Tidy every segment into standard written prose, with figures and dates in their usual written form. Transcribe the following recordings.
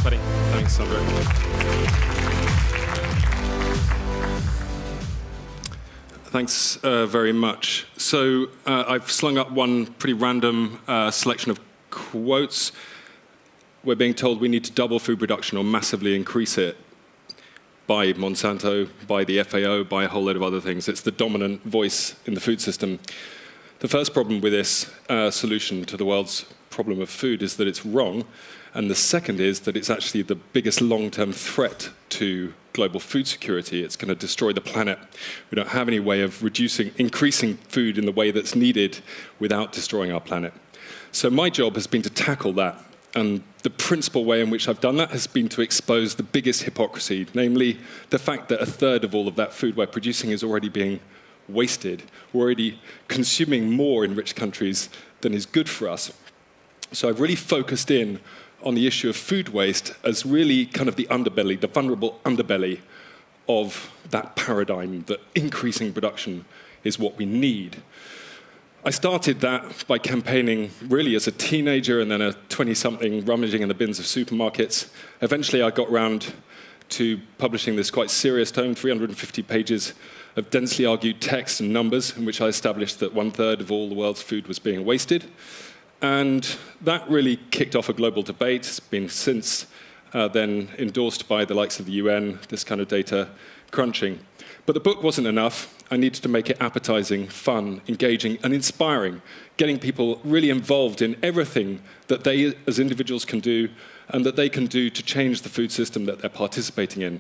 Thanks, buddy. Thanks, Sandra. Thanks very much. So I've slung up one pretty random selection of quotes. We're being told we need to double food production or massively increase it by Monsanto, by the FAO, by a whole load of other things. It's the dominant voice in the food system. The first problem with this solution to the world's problem of food is that it's wrong. And the second is that it's actually the biggest long-term threat to global food security. It's going to destroy the planet. We don't have any way of increasing food in the way that's needed without destroying our planet. So my job has been to tackle that. And the principal way in which I've done that has been to expose the biggest hypocrisy, namely the fact that a third of all of that food we're producing is already being wasted. We're already consuming more in rich countries than is good for us. So I've really focused in on the issue of food waste as really kind of the underbelly, the vulnerable underbelly of that paradigm, that increasing production is what we need. I started that by campaigning really as a teenager and then a 20-something rummaging in the bins of supermarkets. Eventually I got round to publishing this quite serious tome, 350 pages of densely argued text and numbers, in which I established that 1/3 of all the world's food was being wasted. And that really kicked off a global debate. It's been since then endorsed by the likes of the UN, this kind of data crunching. But the book wasn't enough. I needed to make it appetizing, fun, engaging, and inspiring, getting people really involved in everything that they as individuals can do and that they can do to change the food system that they're participating in.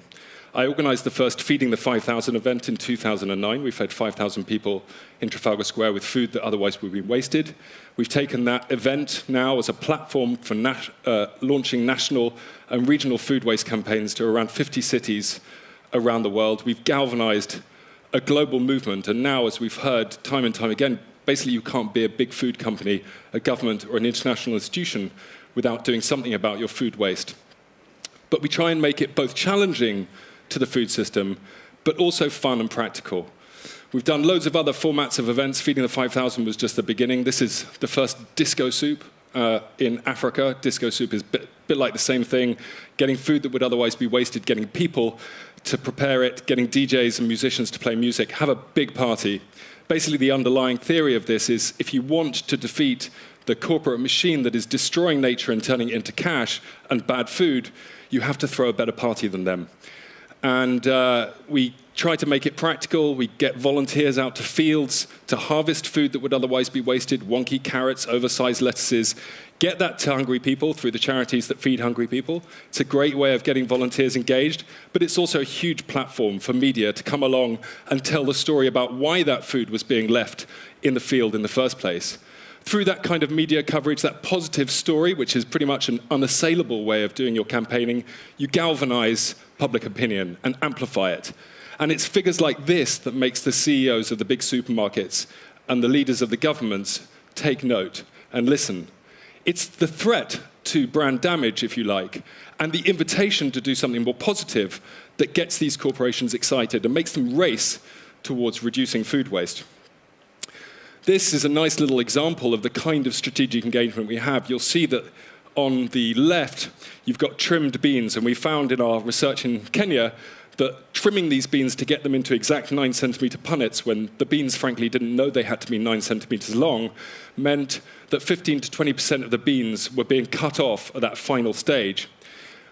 I organized the first Feeding the 5,000 event in 2009. We fed 5,000 people in Trafalgar Square with food that otherwise would be wasted. We've taken that event now as a platform for launching national and regional food waste campaigns to around 50 cities around the world. We've galvanized a global movement, and now, as we've heard time and time again, basically you can't be a big food company, a government, or an international institution without doing something about your food waste. But we try and make it both challenging to the food system, but also fun and practical. We've done loads of other formats of events. Feeding the 5,000 was just the beginning. This is the first disco soup in Africa. Disco soup is a bit like the same thing, getting food that would otherwise be wasted, getting people to prepare it, getting DJs and musicians to play music, have a big party. Basically, the underlying theory of this is if you want to defeat the corporate machine that is destroying nature and turning it into cash and bad food, you have to throw a better party than them. And we try to make it practical. We get volunteers out to fields to harvest food that would otherwise be wasted, wonky carrots, oversized lettuces. Get that to hungry people through the charities that feed hungry people. It's a great way of getting volunteers engaged, but it's also a huge platform for media to come along and tell the story about why that food was being left in the field in the first place. Through that kind of media coverage, that positive story, which is pretty much an unassailable way of doing your campaigning, you galvanize public opinion and amplify it. And it's figures like this that makes the CEOs of the big supermarkets and the leaders of the governments take note and listen. It's the threat to brand damage, if you like, and the invitation to do something more positive that gets these corporations excited and makes them race towards reducing food waste. This is a nice little example of the kind of strategic engagement we have. You'll see that on the left, you've got trimmed beans, and we found in our research in Kenya that trimming these beans to get them into exact 9-centimeter punnets, when the beans, frankly, didn't know they had to be 9 centimeters long, meant that 15 to 20% of the beans were being cut off at that final stage.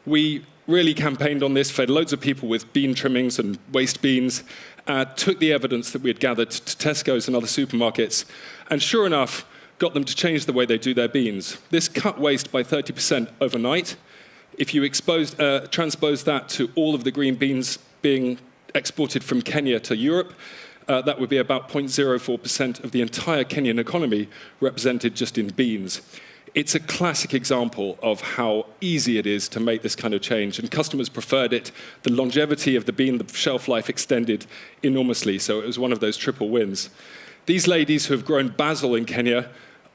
We really campaigned on this, fed loads of people with bean trimmings and waste beans, took the evidence that we had gathered to Tesco's and other supermarkets, and sure enough, got them to change the way they do their beans. This cut waste by 30% overnight. If you transpose that to all of the green beans being exported from Kenya to Europe, that would be about 0.04% of the entire Kenyan economy represented just in beans. It's a classic example of how easy it is to make this kind of change, and customers preferred it. The longevity of the bean, the shelf life extended enormously, so it was one of those triple wins. These ladies who have grown basil in Kenya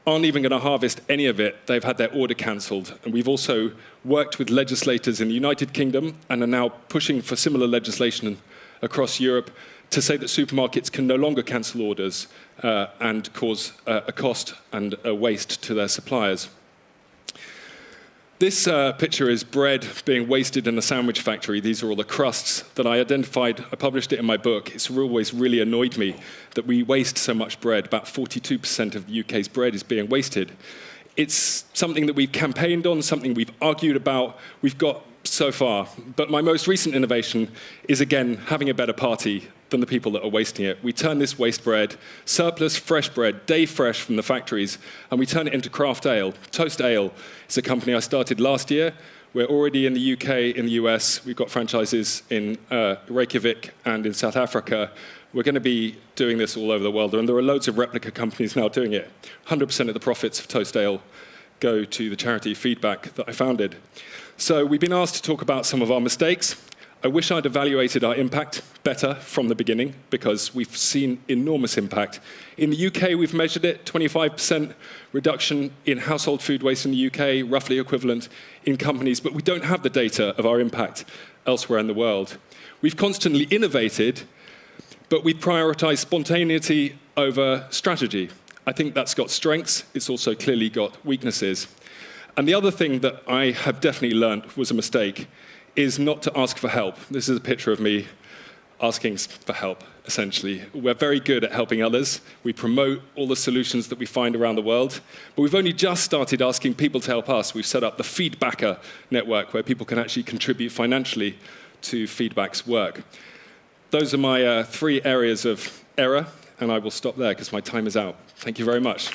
aren't even going to harvest any of it. They've had their order cancelled. And we've also worked with legislators in the United Kingdom and are now pushing for similar legislation across Europe to say that supermarkets can no longer cancel orders and cause a cost and a waste to their suppliers. This picture is bread being wasted in a sandwich factory. These are all the crusts that I identified. I published it in my book. It's always really annoyed me that we waste so much bread. About 42% of the UK's bread is being wasted. It's something that we've campaigned on, something we've argued about, we've got so far. But my most recent innovation is, again, having a better party than the people that are wasting it. We turn this waste bread, surplus fresh bread, day fresh from the factories, and we turn it into craft ale. Toast Ale is a company I started last year. We're already in the UK, in the US. We've got franchises in Reykjavik and in South Africa. We're going to be doing this all over the world, and there are loads of replica companies now doing it. 100% of the profits of Toast Ale go to the charity Feedback that I founded. So we've been asked to talk about some of our mistakes. I wish I'd evaluated our impact better from the beginning, because we've seen enormous impact. In the UK, we've measured it, 25% reduction in household food waste in the UK, roughly equivalent in companies, but we don't have the data of our impact elsewhere in the world. We've constantly innovated, but we prioritize spontaneity over strategy. I think that's got strengths. It's also clearly got weaknesses. And the other thing that I have definitely learned was a mistake is not to ask for help. This is a picture of me asking for help, essentially. We're very good at helping others. We promote all the solutions that we find around the world. But we've only just started asking people to help us. We've set up the Feedbacker network, where people can actually contribute financially to Feedback's work. Those are my 3 areas of error, and I will stop there because my time is out. Thank you very much.